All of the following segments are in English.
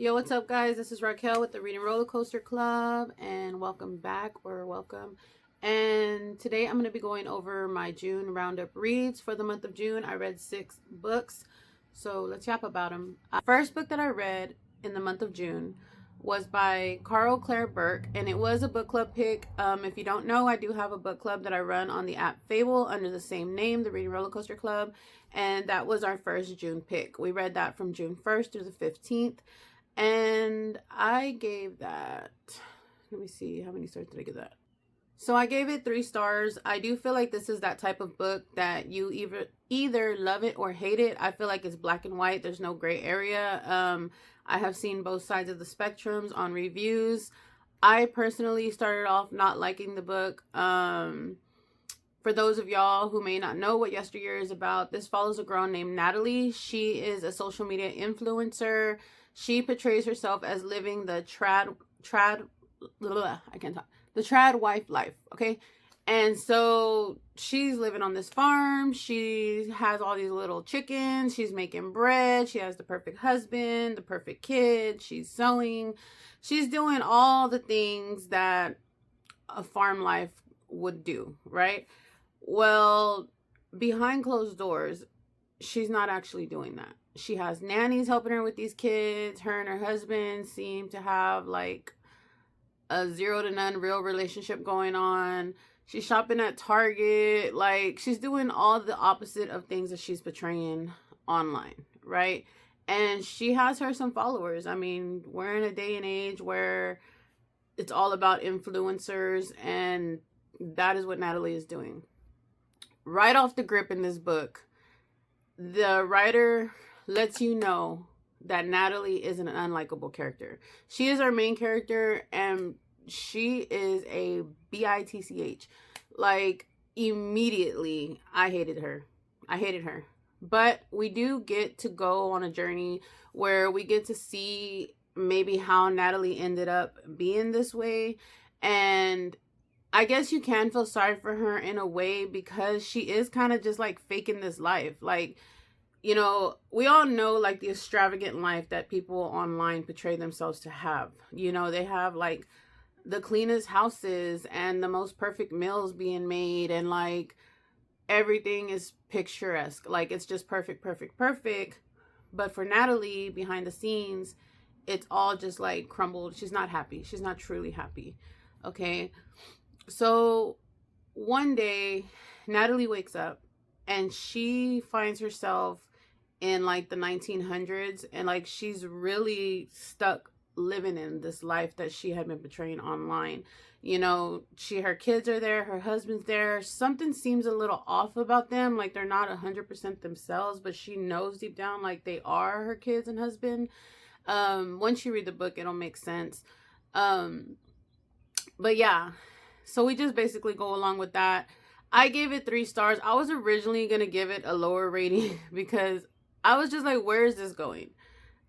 Yo, what's up, guys? This is Raquel with the Reading Roller Coaster Club, and welcome back, or welcome. And today I'm going to be going over my June roundup reads. For the month of June, I read 6 books, so let's yap about them. First book that I read in the month of June was by CARO BURKE, and it was a book club pick. If you don't know, I do have a book club that I run on the app Fable under the same name, the Reading Roller Coaster Club, and that was our first June pick. We read that from June 1st through the 15th. And I gave that, let me see, how many stars did I give that? So I gave it 3 stars. I do feel like this is that type of book that you either love it or hate it. I feel like it's black and white. There's no gray area. I have seen both sides of the spectrums on reviews. I personally started off not liking the book. For those of y'all who may not know what Yesteryear is about, this follows a girl named Natalie. She is a social media influencer. She portrays herself as living the trad wife life, okay? And so she's living on this farm. She has all these little chickens. She's making bread. She has the perfect husband, the perfect kid. She's sewing. She's doing all the things that a farm life would do, right? Well, behind closed doors, she's not actually doing that. She has nannies helping her with these kids. Her and her husband seem to have like a 0 to none real relationship going on. She's shopping at Target. Like, she's doing all the opposite of things that she's portraying online, right? And she has some followers. I mean, we're in a day and age where it's all about influencers, and that is what Natalie is doing. Right off the grip in this book, the writer lets you know that Natalie is an unlikable character. She is our main character, and she is a bitch. Like, immediately, I hated her. But we do get to go on a journey where we get to see maybe how Natalie ended up being this way. And I guess you can feel sorry for her in a way, because she is kind of just like faking this life. Like, you know, we all know like the extravagant life that people online portray themselves to have. You know, they have like the cleanest houses and the most perfect meals being made, and like everything is picturesque. Like, it's just perfect. But for Natalie, behind the scenes, it's all just like crumbled. She's not happy. She's not truly happy. Okay. So one day, Natalie wakes up and she finds herself in like the 1900s, and like she's really stuck living in this life that she had been portraying online. You know, her kids are there, her husband's there. Something seems a little off about them, like they're not 100% themselves, but she knows deep down like they are her kids and husband. Once you read the book, it'll make sense. But yeah, so we just basically go along with that. I gave it 3 stars. I was originally gonna give it a lower rating because I was just like, where is this going?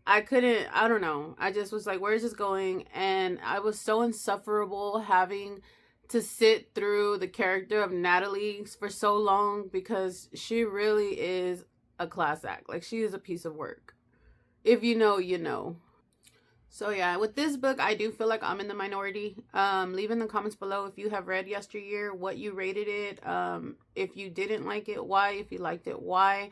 I don't know. I just was like, where is this going? And I was so insufferable having to sit through the character of Natalie for so long, because she really is a class act. Like, she is a piece of work. If you know, you know. So yeah, with this book, I do feel like I'm in the minority. Leave in the comments below if you have read Yesteryear, what you rated it. If you didn't like it, why? If you liked it, why?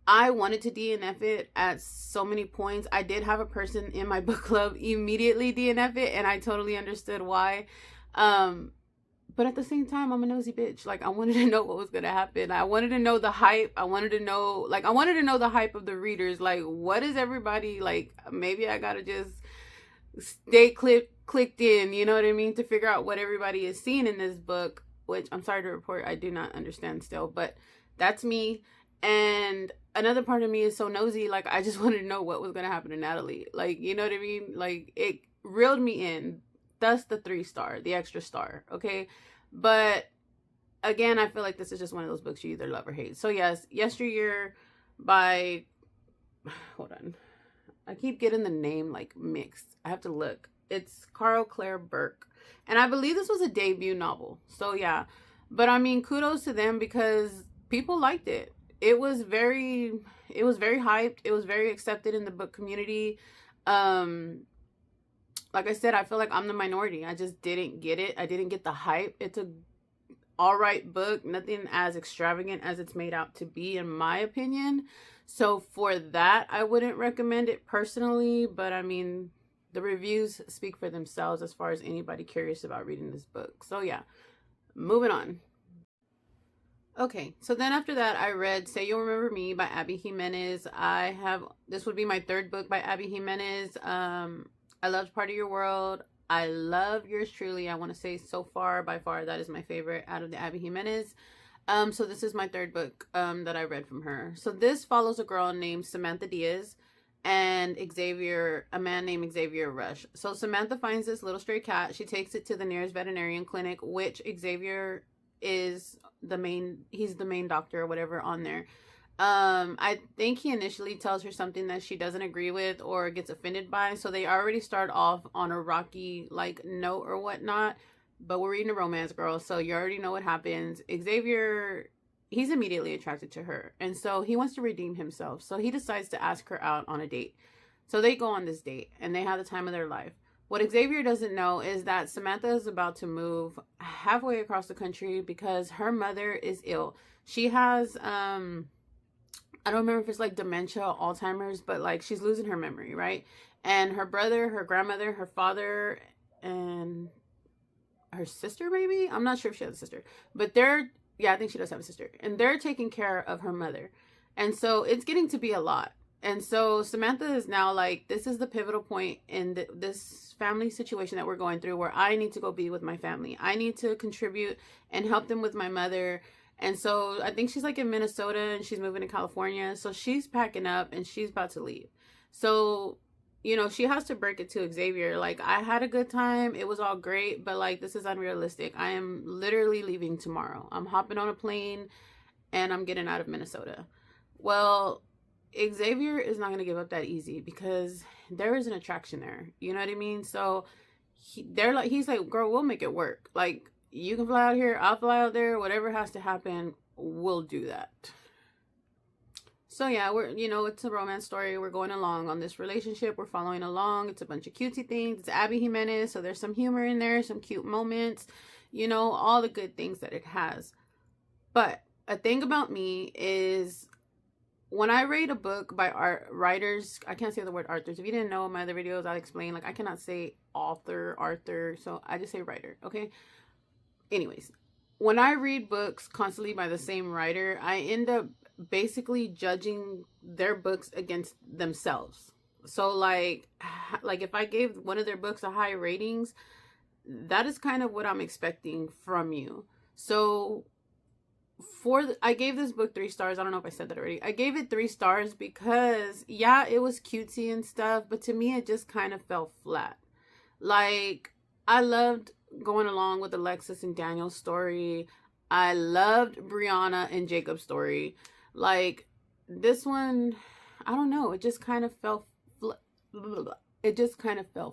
I wanted to DNF it at so many points. I did have a person in my book club immediately DNF it, and I totally understood why. But at the same time, I'm a nosy bitch. Like, I wanted to know what was going to happen. I wanted to know the hype. I wanted to know the hype of the readers. Like, what is everybody, like, maybe I got to just stay clicked in, you know what I mean, to figure out what everybody is seeing in this book, which I'm sorry to report I do not understand still, but that's me. And another part of me is so nosy, like, I just wanted to know what was going to happen to Natalie. Like, you know what I mean? Like, it reeled me in. Thus the 3 star, the extra star, okay? But again, I feel like this is just one of those books you either love or hate. So yes, Yesteryear by, hold on, I keep getting the name like mixed. I have to look. It's CARO BURKE. And I believe this was a debut novel. So yeah, but I mean, kudos to them, because people liked it. It was very hyped. It was very accepted in the book community. Like I said, I feel like I'm the minority. I just didn't get it. I didn't get the hype. It's a all right book, nothing as extravagant as it's made out to be, in my opinion. So for that, I wouldn't recommend it personally, but I mean, the reviews speak for themselves as far as anybody curious about reading this book. So yeah, moving on. Okay, so then after that, I read Say You'll Remember Me by Abby Jimenez. This would be my third book by Abby Jimenez. I loved Part of Your World. I love Yours Truly. I want to say so far, by far, that is my favorite out of the Abby Jimenez. So this is my third book that I read from her. So this follows a girl named Samantha Diaz and a man named Xavier Rush. So Samantha finds this little stray cat. She takes it to the nearest veterinarian clinic, which Xavier is he's the main doctor or whatever on there. I think he initially tells her something that she doesn't agree with or gets offended by, so they already start off on a rocky like note or whatnot. But we're reading a romance, girl, so you already know what happens. Xavier, he's immediately attracted to her, and so he wants to redeem himself, so he decides to ask her out on a date. So they go on this date and they have the time of their life. What Xavier doesn't know is that Samantha is about to move halfway across the country because her mother is ill. She has I don't remember if it's like dementia, Alzheimer's, but like she's losing her memory, right? And her brother, her grandmother, her father, and her sister, maybe? I'm not sure if she has a sister, but I think she does have a sister. And they're taking care of her mother. And so it's getting to be a lot. And so Samantha is now like, this is the pivotal point in this family situation that we're going through where I need to go be with my family. I need to contribute and help them with my mother. And so I think she's like in Minnesota and she's moving to California. So she's packing up and she's about to leave. So, you know, she has to break it to Xavier. Like, I had a good time. It was all great. But like, this is unrealistic. I am literally leaving tomorrow. I'm hopping on a plane and I'm getting out of Minnesota. Well, Xavier is not going to give up that easy because there is an attraction there. You know what I mean? So he's like, girl, we'll make it work. Like, you can fly out here, I'll fly out there, whatever has to happen, we'll do that. So yeah, it's a romance story. We're going along on this relationship. We're following along. It's a bunch of cutesy things. It's Abby Jimenez, so there's some humor in there, some cute moments, all the good things that it has. But a thing about me is when I read a book by writers, I can't say the word authors. If you didn't know in my other videos, I'll explain. Like, I cannot say author, so I just say writer, okay? Anyways, when I read books constantly by the same writer, I end up basically judging their books against themselves. So like if I gave one of their books a high ratings, that is kind of what I'm expecting from you. So I gave this book 3 stars. I don't know if I said that already. I gave it 3 stars because, yeah, it was cutesy and stuff, but to me, it just kind of fell flat. Like, I loved going along with Alexis and Daniel's story. I loved Brianna and Jacob's story. Like, this one, I don't know. It just kind of fell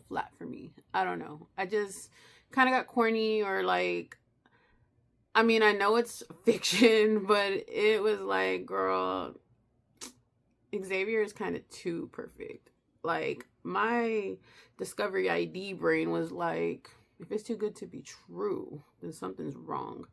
flat for me. I don't know. I just kind of got corny, or like, I mean, I know it's fiction, but it was like, girl, Xavier is kind of too perfect. Like, my Discovery ID brain was like, if it's too good to be true, then something's wrong.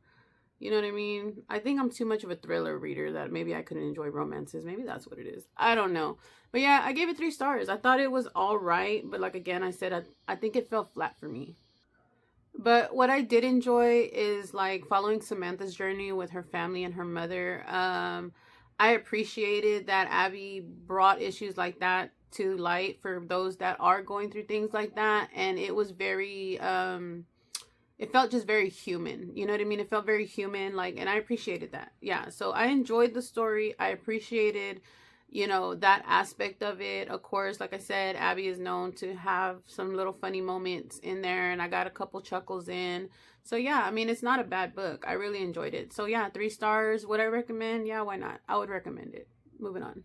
You know what I mean? I think I'm too much of a thriller reader that maybe I couldn't enjoy romances. Maybe that's what it is. I don't know. But yeah, I gave it 3 stars. I thought it was all right. But like, again, I said, I think it fell flat for me. But what I did enjoy is like following Samantha's journey with her family and her mother. I appreciated that Abby brought issues like that to light for those that are going through things like that. And it was very, it felt just very human. You know what I mean? It felt very human, like, and I appreciated that. Yeah, so I enjoyed the story. I appreciated, that aspect of it. Of course, like I said, Abby is known to have some little funny moments in there, and I got a couple chuckles in. So yeah, I mean, it's not a bad book. I really enjoyed it. So yeah, 3 stars. Would I recommend? Yeah, why not? I would recommend it. Moving on.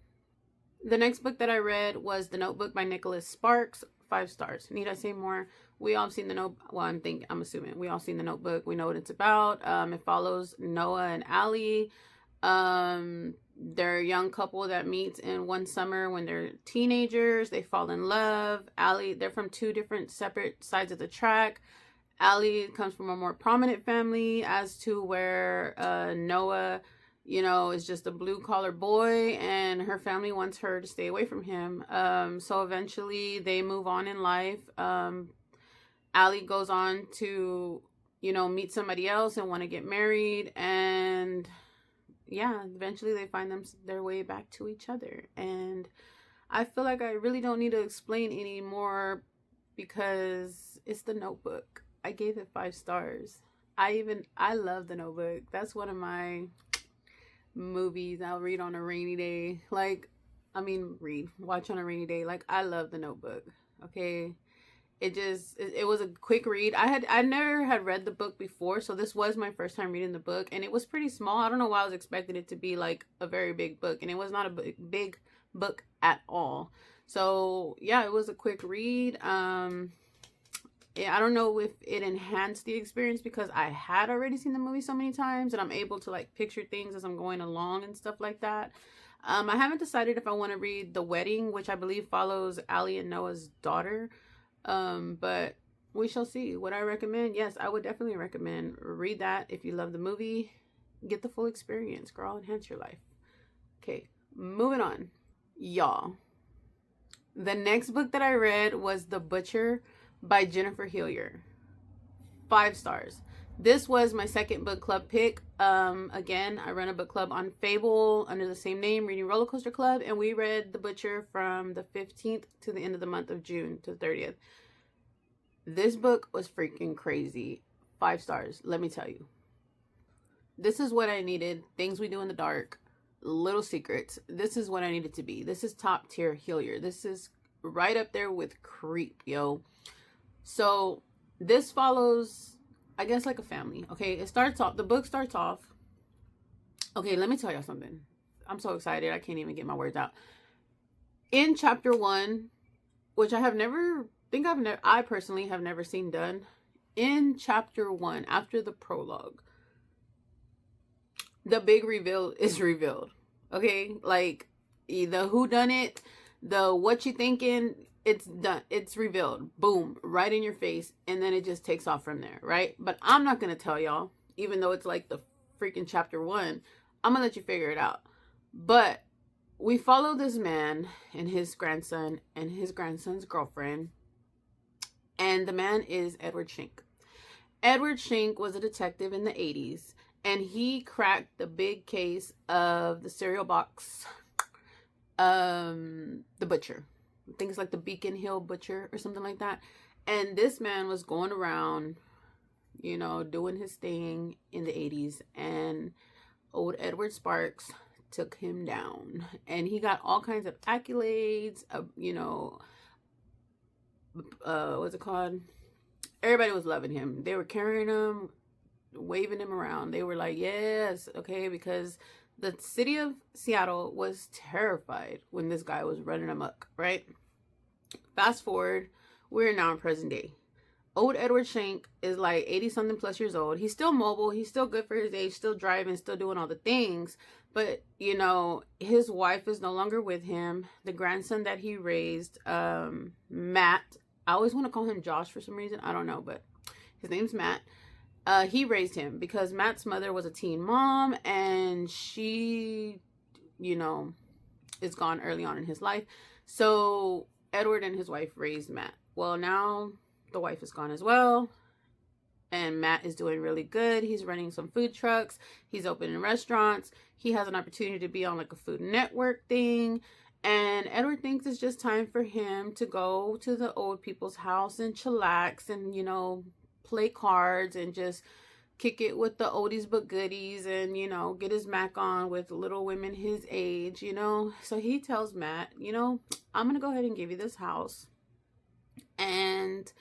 The next book that I read was The Notebook by Nicholas Sparks. 5 stars. Need I say more? We all seen the I'm assuming we all seen The Notebook. We know what it's about. It follows Noah and Allie. They're a young couple that meets in one summer when they're teenagers. They fall in love. Allie, they're from two different separate sides of the track. Allie comes from a more prominent family, as to where Noah, you know, is just a blue-collar boy, and her family wants her to stay away from him. So eventually they move on in life. Allie goes on to, you know, meet somebody else and want to get married, and yeah, eventually they find their way back to each other. And I feel like I really don't need to explain anymore because it's The Notebook. I gave it 5 stars. I love The Notebook. That's one of my movies I'll read on a rainy day. Like, I mean, watch on a rainy day. Like, I love The Notebook. Okay. It was a quick read. I never had read the book before, so this was my first time reading the book, and it was pretty small. I don't know why I was expecting it to be like a very big book, and it was not a big book at all. So yeah, it was a quick read. Yeah, I don't know if it enhanced the experience because I had already seen the movie so many times, and I'm able to like picture things as I'm going along and stuff like that. I haven't decided if I want to read The Wedding, which I believe follows Allie and Noah's daughter. But we shall see. Would I recommend? Yes, I would definitely recommend. Read that if you love the movie. Get the full experience, girl. Enhance your life. Okay, moving on. Y'all, the next book that I read was The Butcher by Jennifer Hillier. 5 stars. This was my second book club pick. Again, I run a book club on Fable under the same name, Reading Roller Coaster Club, and we read The Butcher from the 15th to the end of the month of June to the 30th. This book was freaking crazy. 5 stars, let me tell you. This is what I needed. Things We Do in the Dark, Little Secrets. This is what I needed to be. This is top tier Hillier. This is right up there with Creep, yo. So this follows, I guess, like a family. Okay, the book starts off. Okay, let me tell y'all something. I'm so excited. I can't even get my words out. In chapter 1, which I personally have never seen done. In chapter 1, after the prologue, the big reveal is revealed. Okay, like the whodunit, the what you thinking, it's done. It's revealed. Boom, right in your face, and then it just takes off from there, right? But I'm not gonna tell y'all, even though it's like the freaking chapter 1. I'm gonna let you figure it out. But we follow this man and his grandson and his grandson's girlfriend, and the man is Edward Schenck. Edward Schenck was a detective in the 80s, and he cracked the big case of the cereal box, The Butcher. I think it's like the Beacon Hill Butcher or something like that. And this man was going around, you know, doing his thing in the 80s, and old Edward Sparks took him down, and he got all kinds of accolades, you know, what's it called? Everybody was loving him. They were carrying him, waving him around. They were like, yes, okay, because the city of Seattle was terrified when this guy was running amok, right? Fast forward, we're now in present day. Old Edward Schenck is like 80-something plus years old. He's still mobile. He's still good for his age, still driving, still doing all the things. But, you know, his wife is no longer with him. The grandson that he raised, Matt, I always want to call him Josh for some reason. I don't know, but his name's Matt. He raised him because Matt's mother was a teen mom, and she, you know, is gone early on in his life. So Edward and his wife raised Matt. Well, now the wife is gone as well, and Matt is doing really good. He's running some food trucks. He's opening restaurants. He has an opportunity to be on like a Food Network thing. And Edward thinks it's just time for him to go to the old people's house and chillax and, you know, play cards and just kick it with the oldies but goodies and, you know, get his Mac on with little women his age, you know. So he tells Matt, you know, I'm going to go ahead and give you this house, and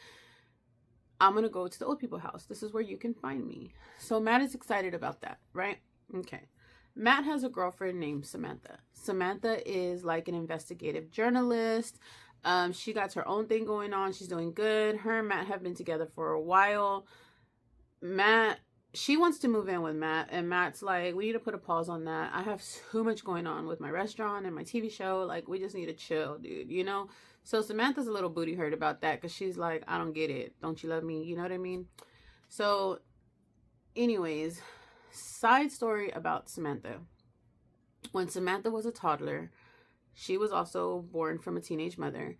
I'm going to go to the old people house. This is where you can find me. So Matt is excited about that, right? Okay. Matt has a girlfriend named Samantha. Samantha is like an investigative journalist. She got her own thing going on. She's doing good. Her and Matt have been together for a while. Matt she wants to move in with Matt, and Matt's like, we need to put a pause on that. I have so much going on with my restaurant and my TV show. Like, we just need to chill, dude, you know? So Samantha's a little booty hurt about that, because she's like, I don't get it. Don't you love me? You know what I mean? So anyways, side story about Samantha. When Samantha was a toddler, she was also born from a teenage mother.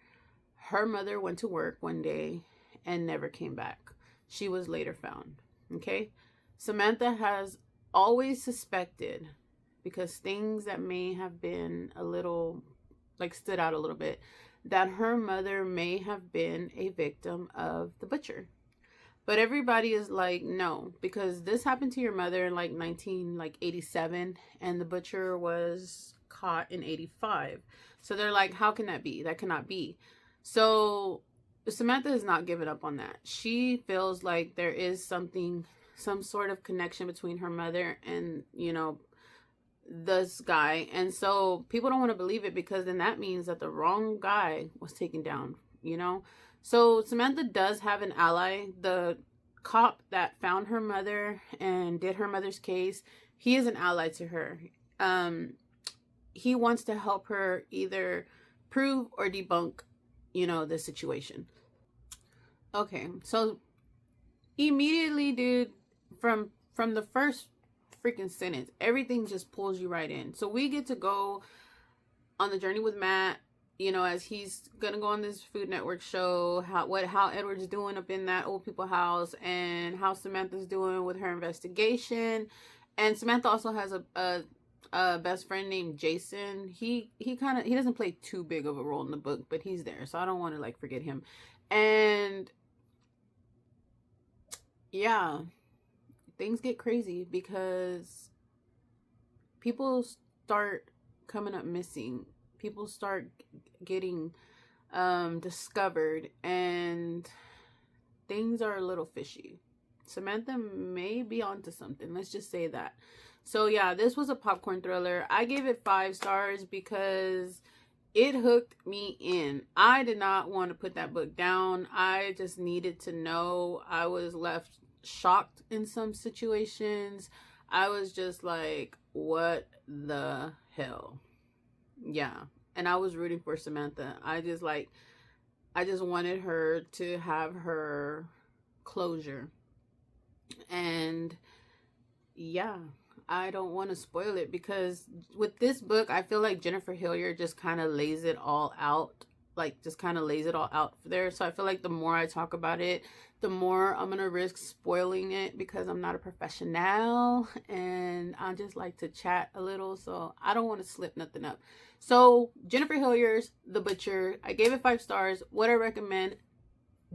Her mother went to work one day and never came back. She was later found. Okay? Samantha has always suspected, because things that may have been a little, like, stood out a little bit, that her mother may have been a victim of the butcher. But everybody is like, no, because this happened to your mother in like 1987, and the butcher was caught in 85. So they're like, how can that be? That cannot be. So Samantha has not given up on that. She feels like there is something, some sort of connection between her mother and, you know, this guy. And so people don't want to believe it, because then that means that the wrong guy was taken down, you know. So Samantha does have an ally. The cop that found her mother and did her mother's case, he is an ally to her. He wants to help her either prove or debunk, you know, the situation. Okay, so immediately, dude, from the first freaking sentence, everything just pulls you right in. So we get to go on the journey with Matt, you know, as he's gonna go on this Food Network show, how Edward's doing up in that old people house, and how Samantha's doing with her investigation. And Samantha also has a best friend named Jason. He doesn't play too big of a role in the book, but he's there, so I don't want to like forget him. And yeah, things get crazy, because people start coming up missing. People start getting discovered, and things are a little fishy. Samantha may be onto something. Let's just say that. So yeah, this was a popcorn thriller. I gave it 5 stars because it hooked me in. I did not want to put that book down. I just needed to know. I was left shocked in some situations. I was just like, what the hell? Yeah. And I was rooting for Samantha. I just wanted her to have her closure. And yeah, I don't want to spoil it, because with this book, I feel like Jennifer Hillier just kind of lays it all out. Like, just kind of lays it all out there. So I feel like the more I talk about it, the more I'm going to risk spoiling it, because I'm not a professional and I just like to chat a little. So I don't want to slip nothing up. So Jennifer Hillier's The Butcher, I gave it 5 stars. Would I recommend?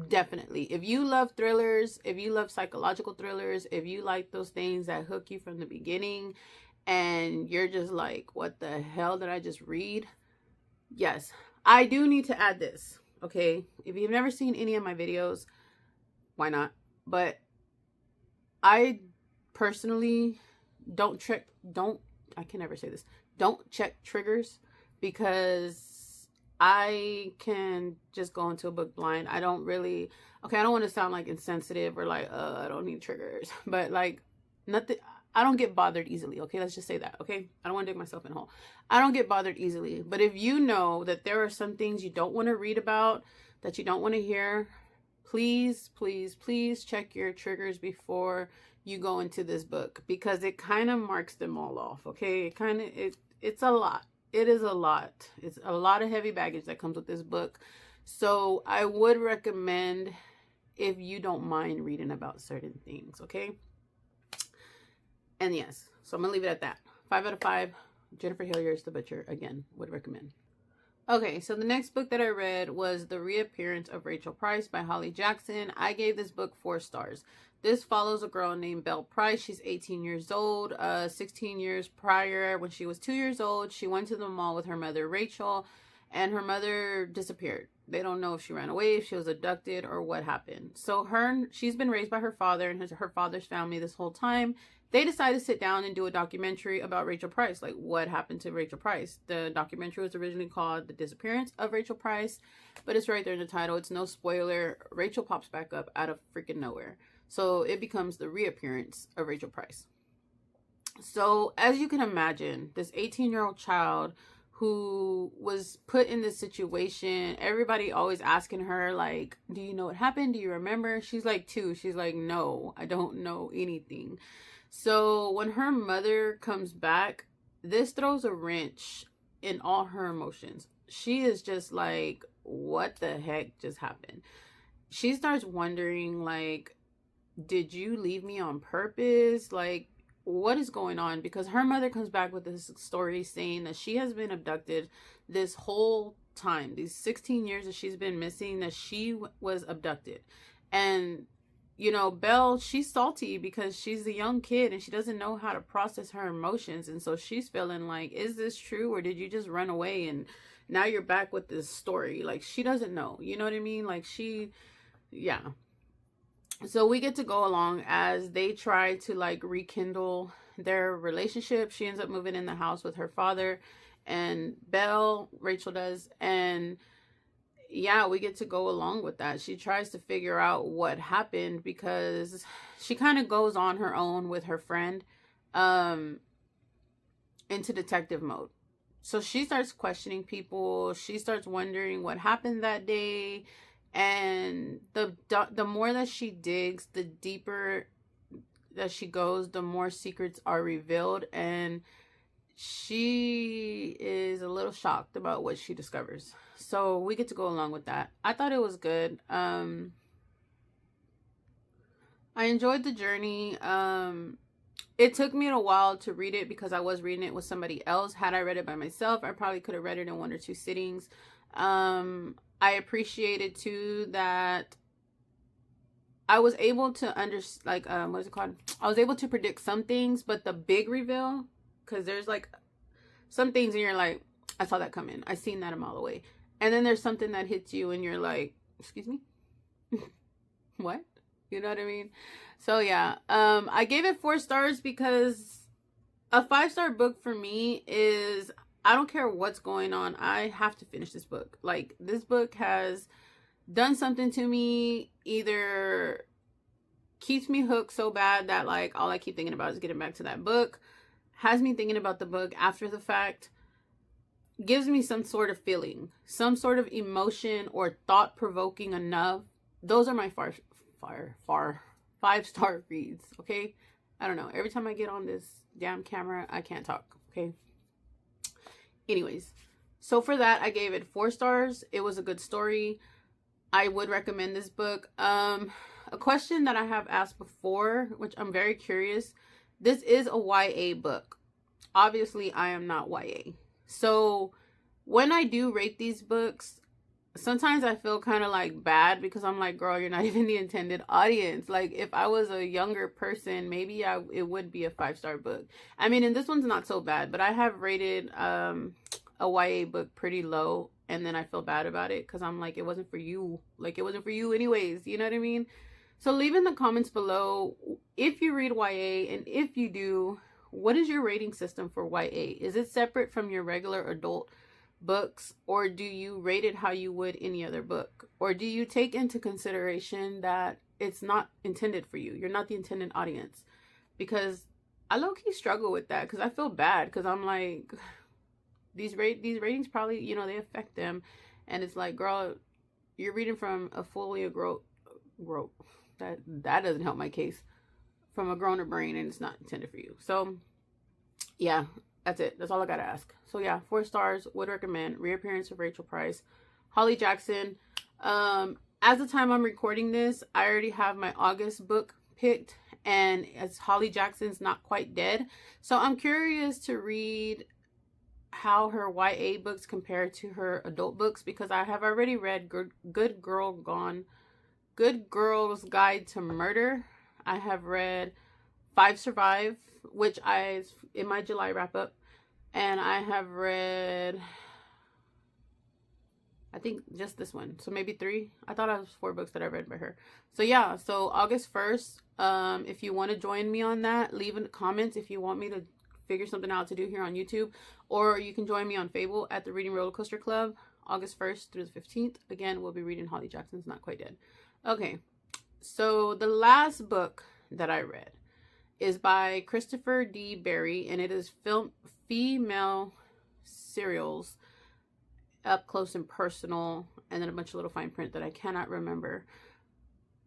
Definitely. If you love thrillers, if you love psychological thrillers, if you like those things that hook you from the beginning and you're just like, what the hell did I just read? Yes. I do need to add this, okay? If you've never seen any of my videos, why not? But I personally don't check triggers, because I can just go into a book blind. I don't want to sound like insensitive or like, I don't need triggers, but like nothing. I don't get bothered easily. Okay. Let's just say that. Okay. I don't want to dig myself in a hole. I don't get bothered easily, but if you know that there are some things you don't want to read about, that you don't want to hear, please, please, please check your triggers before you go into this book, because it kind of marks them all off. Okay. It's a lot. It is a lot. It's a lot of heavy baggage that comes with this book. So I would recommend, if you don't mind reading about certain things, okay? And yes, so I'm going to leave it at that. 5 out of 5. Jennifer Hillier's The Butcher, again, would recommend. Okay, so the next book that I read was The Reappearance of Rachel Price by Holly Jackson. I gave this book 4 stars. This follows a girl named Belle Price. She's 18 years old. 16 years prior, when she was 2 years old, she went to the mall with her mother, Rachel, and her mother disappeared. They don't know if she ran away, if she was abducted, or what happened. So she's been raised by her father and her father's family this whole time. They decided to sit down and do a documentary about Rachel Price, like what happened to Rachel Price. The documentary was originally called The Disappearance of Rachel Price, but it's right there in the title. It's no spoiler. Rachel pops back up out of freaking nowhere. So it becomes the reappearance of Rachel Price. So as you can imagine, this 18-year-old child who was put in this situation, everybody always asking her, like, do you know what happened? Do you remember? She's like 2. She's like, no, I don't know anything. So when her mother comes back, this throws a wrench in all her emotions. She is just like, what the heck just happened? She starts wondering, like, did you leave me on purpose? Like, what is going on? Because her mother comes back with this story saying that she has been abducted this whole time, these 16 years that she's been missing, that she was abducted. And you know, Belle, she's salty because she's a young kid and she doesn't know how to process her emotions. And so she's feeling like, is this true, or did you just run away and now you're back with this story? Like, she doesn't know, you know what I mean? Like, yeah. So we get to go along as they try to like rekindle their relationship. She ends up moving in the house with her father and Belle, Rachel does, and yeah, we get to go along with that. She tries to figure out what happened because she kind of goes on her own with her friend into detective mode. So she starts questioning people. She starts wondering what happened that day. And the more that she digs, the deeper that she goes, the more secrets are revealed. And she is a little shocked about what she discovers. So we get to go along with that. I thought it was good. I enjoyed the journey. It took me a while to read it because I was reading it with somebody else. Had I read it by myself, I probably could have read it in 1 or 2 sittings. I appreciated too that I was able to understand, like, what is it called? I was able to predict some things, but the big reveal, because there's like some things and you're like, I saw that coming. I seen that a mile away. And then there's something that hits you and you're like, excuse me? What? You know what I mean? So yeah, I gave it 4 stars because a 5-star book for me is, I don't care what's going on, I have to finish this book. Like, this book has done something to me, either keeps me hooked so bad that like all I keep thinking about is getting back to that book, has me thinking about the book after the fact, gives me some sort of feeling, some sort of emotion or thought provoking enough. Those are my 5-star reads. Okay, I don't know, every time I get on this damn camera I can't talk. Okay, anyways, so for that I gave it 4 stars. It was a good story. I would recommend this book. A question that I have asked before, which I'm very curious, this is a YA book. Obviously I am not YA, so when I do rate these books, sometimes I feel kind of like bad because I'm like, girl, you're not even the intended audience. Like, if I was a younger person, maybe it would be a 5-star book. I mean, and this one's not so bad, but I have rated a YA book pretty low, and then I feel bad about it because I'm like, it wasn't for you. Like, it wasn't for you anyways, you know what I mean? So leave in the comments below if you read YA, and if you do, what is your rating system for YA? Is it separate from your regular adult books, or do you rate it how you would any other book? Or do you take into consideration that it's not intended for you? You're not the intended audience. Because I low-key struggle with that because I feel bad because I'm like, these ratings probably, you know, they affect them. And it's like, girl, you're reading from a fully that doesn't help my case, from a grown-up brain, and it's not intended for you. So yeah, that's it. That's all I gotta ask. So yeah, 4 stars. Would recommend. Reappearance of Rachel Price. Holly Jackson. As the time I'm recording this, I already have my August book picked, and as Holly Jackson's Not Quite Dead. So I'm curious to read how her YA books compare to her adult books, because I have already read Good Girl's Guide to Murder. I have read 5 Survive, which in my July wrap up, and I have read, I think, just this one, so maybe 3. I thought it was 4 books that I read by her. So yeah, so August 1st, if you want to join me on that, leave in the comments if you want me to figure something out to do here on YouTube, or you can join me on Fable at the Reading Roller Coaster Club, August 1st through the 15th. Again, we'll be reading Holly Jackson's Not Quite Dead. Okay, So the last book that I read is by Christopher D. Berry, and it is Female Serials, Up Close and Personal, and then a bunch of little fine print that I cannot remember.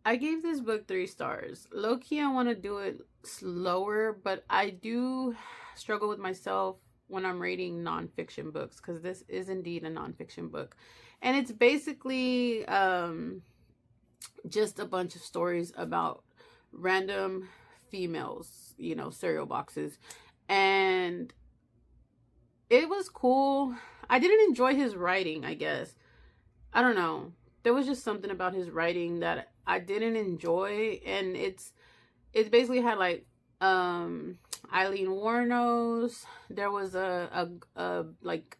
I gave this book 3 stars. Low-key, I want to do it slower, but I do struggle with myself when I'm reading nonfiction books, because this is indeed a nonfiction book. And it's basically just a bunch of stories about random females, you know, cereal boxes. And it was cool. I didn't enjoy his writing, I guess. I don't know. There was just something about his writing that I didn't enjoy. And it basically had like Eileen Wuornos. There was like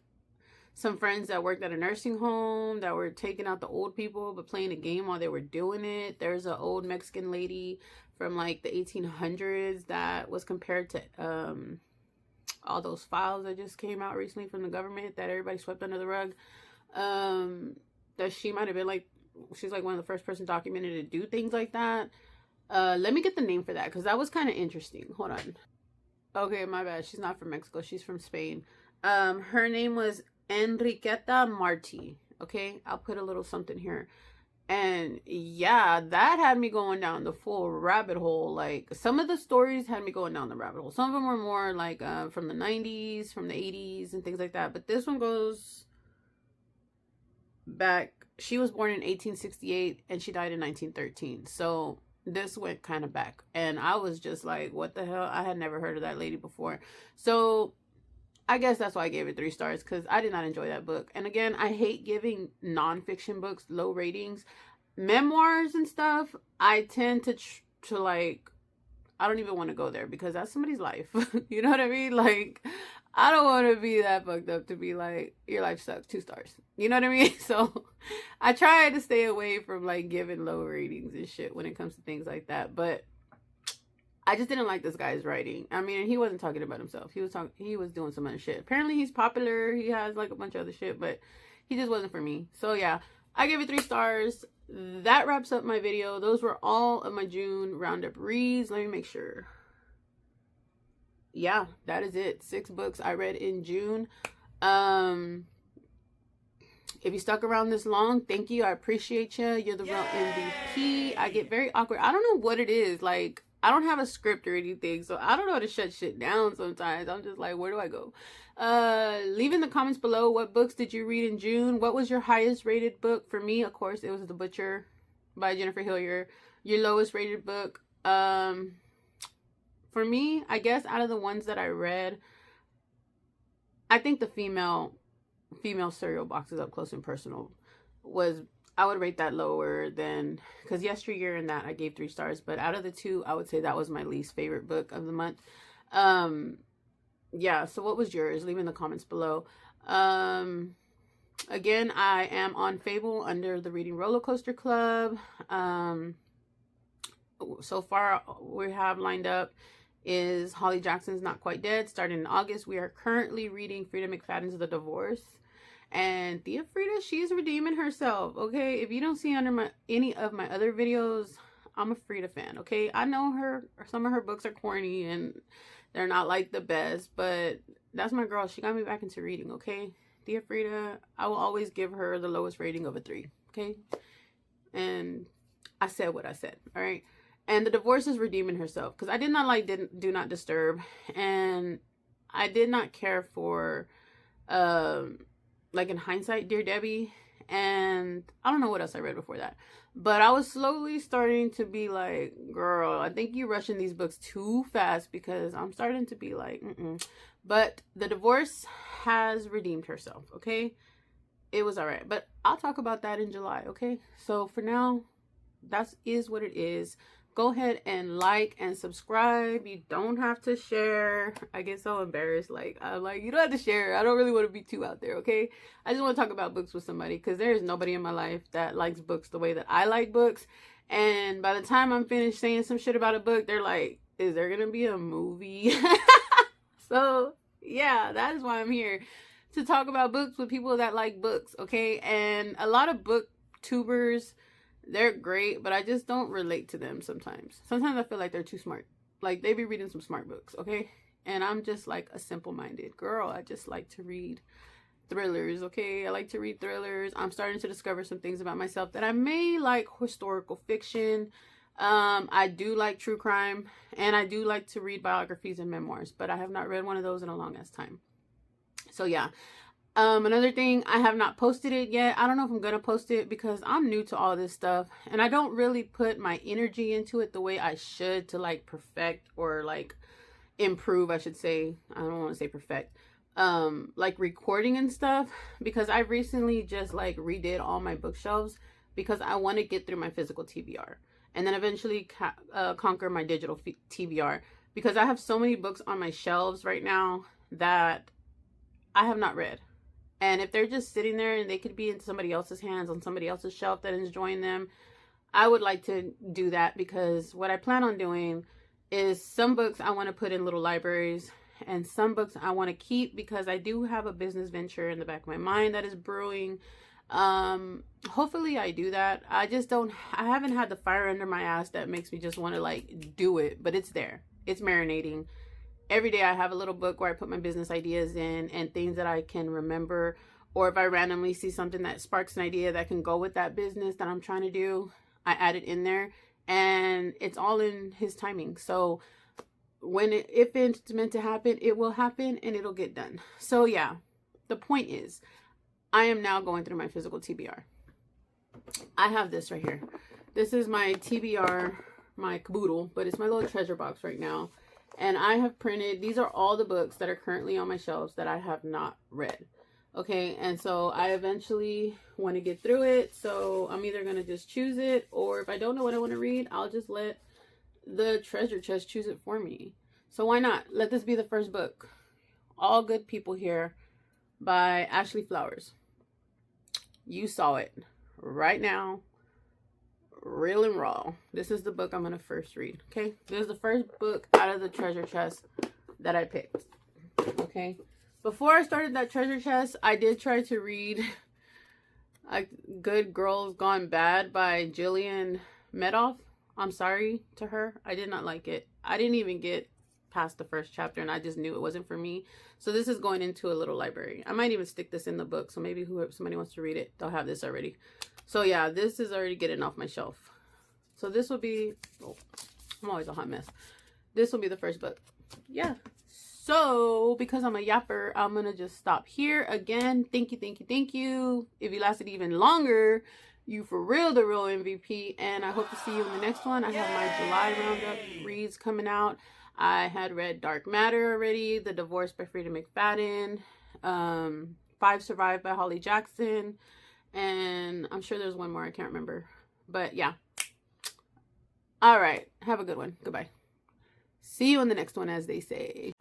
some friends that worked at a nursing home that were taking out the old people but playing a game while they were doing it. There's an old Mexican lady from like the 1800s that was compared to all those files that just came out recently from the government that everybody swept under the rug. That she might have been like, she's like one of the first person documented to do things like that. Let me get the name for that, because that was kind of interesting. Hold on. Okay, my bad. She's not from Mexico. She's from Spain. Her name was Enriqueta Martí. Okay, I'll put a little something here. And yeah, that had me going down the full rabbit hole. Like, some of the stories had me going down the rabbit hole. Some of them were more like from the 90s, from the 80s, and things like that. But this one goes back. She was born in 1868 and she died in 1913. So this went kind of back. And I was just like, what the hell? I had never heard of that lady before. So I guess that's why I gave it 3 stars, because I did not enjoy that book. And again, I hate giving nonfiction books low ratings. Memoirs and stuff, I tend to like, I don't even want to go there, because that's somebody's life. You know what I mean? Like, I don't want to be that fucked up to be like, your life sucks, 2 stars. You know what I mean? So I try to stay away from like giving low ratings and shit when it comes to things like that. But I just didn't like this guy's writing. I mean, he wasn't talking about himself. He was doing some other shit. Apparently he's popular. He has like a bunch of other shit, but he just wasn't for me. So yeah, I gave it 3 stars. That wraps up my video. Those were all of my June roundup reads. Let me make sure. Yeah, that is it. 6 books I read in June. If you stuck around this long, thank you. I appreciate you. You're the real MVP. I get very awkward. I don't know what it is. Like, I don't have a script or anything, so I don't know how to shut shit down sometimes. I'm just like, where do I go? Leave in the comments below, what books did you read in June? What was your highest rated book? For me, of course, it was The Butcher by Jennifer Hillier. Your lowest rated book? For me, I guess out of the ones that I read, I think the female cereal boxes, Up Close and Personal, was, I would rate that lower than, because Yesteryear and that I gave 3 stars, but out of the 2, I would say that was my least favorite book of the month. Yeah, so what was yours? Leave in the comments below. Again, I am on Fable under the Reading Roller Coaster Club. So far we have lined up is Holly Jackson's Not Quite Dead, starting in August. We are currently reading Frida McFadden's The Divorce. And Thea Frida, she's redeeming herself, okay? If you don't see under any of my other videos, I'm a Frida fan, okay? I know some of her books are corny and they're not like the best, but that's my girl. She got me back into reading, okay? Thea Frida, I will always give her the lowest rating of a 3, okay? And I said what I said, all right? And The Divorce is redeeming herself, because I did not like Do Not Disturb, and I did not care for like, in hindsight, Dear Debbie, and I don't know what else I read before that, but I was slowly starting to be like, girl, I think you're rushing these books too fast, because I'm starting to be like, But The Divorce has redeemed herself, okay? It was all right, but I'll talk about that in July, okay? So for now, that is what it is. Go ahead and like and subscribe. You don't have to share. I get so embarrassed. Like, I'm like, you don't have to share. I don't really want to be too out there, okay? I just want to talk about books with somebody, because there is nobody in my life that likes books the way that I like books. And by the time I'm finished saying some shit about a book, they're like, is there going to be a movie? So, yeah, that is why I'm here, to talk about books with people that like books, okay? And a lot of booktubers They're great, but I just don't relate to them sometimes. Sometimes I feel like they're too smart. Like, they be reading some smart books, okay? And I'm just like a simple-minded girl. I just like to read thrillers, okay? I like to read thrillers. I'm starting to discover some things about myself that I may like historical fiction. I do like true crime, and I do like to read biographies and memoirs, but I have not read one of those in a long ass time. So yeah. Another thing, I have not posted it yet. I don't know if I'm gonna post it because I'm new to all this stuff, and I don't really put my energy into it the way I should to like perfect or like improve, I should say. I don't want to say perfect. Like recording and stuff, because I recently just like redid all my bookshelves because I want to get through my physical TBR and then eventually conquer my digital TBR, because I have so many books on my shelves right now that I have not read. And if they're just sitting there and they could be in somebody else's hands on somebody else's shelf that is enjoying them, I would like to do that, because what I plan on doing is some books I want to put in little libraries, and some books I want to keep because I do have a business venture in the back of my mind that is brewing. Hopefully I do that. I haven't had the fire under my ass that makes me just want to like do it, but it's there. It's marinating. Every day I have a little book where I put my business ideas in and things that I can remember, or if I randomly see something that sparks an idea that can go with that business that I'm trying to do, I add it in there, and it's all in his timing. So if it's meant to happen, it will happen and it'll get done. So yeah, the point is, I am now going through my physical TBR. I have this right here. This is my TBR, my caboodle, but it's my little treasure box right now. And I have printed, these are all the books that are currently on my shelves that I have not read. Okay, and so I eventually want to get through it. So I'm either going to just choose it, or if I don't know what I want to read, I'll just let the treasure chest choose it for me. So why not? Let this be the first book. All Good People Here by Ashley Flowers. You saw it right now. Real and raw. This is the book I'm gonna first read. Okay, this is the first book out of the treasure chest that I picked. Okay, before I started that treasure chest, I did try to read Good Girls Gone Bad by Jillian Medoff. I'm sorry to her, I did not like it. I didn't even get past the first chapter, and I just knew it wasn't for me. So this is going into a little library. I might even stick this in the book, so maybe whoever somebody wants to read it, they'll have this already. So yeah, this is already getting off my shelf. So this will be, oh, I'm always a hot mess. This will be the first book. Yeah. So because I'm a yapper, I'm going to just stop here. Again, thank you, thank you, thank you. If you lasted even longer, you for real, the real MVP. And I hope to see you in the next one. I have my July roundup reads coming out. I had read Dark Matter already, The Divorce by Frida McFadden, 5 Survived by Holly Jackson, and I'm sure there's one more I can't remember. But yeah. All right. Have a good one. Goodbye. See you in the next one, as they say.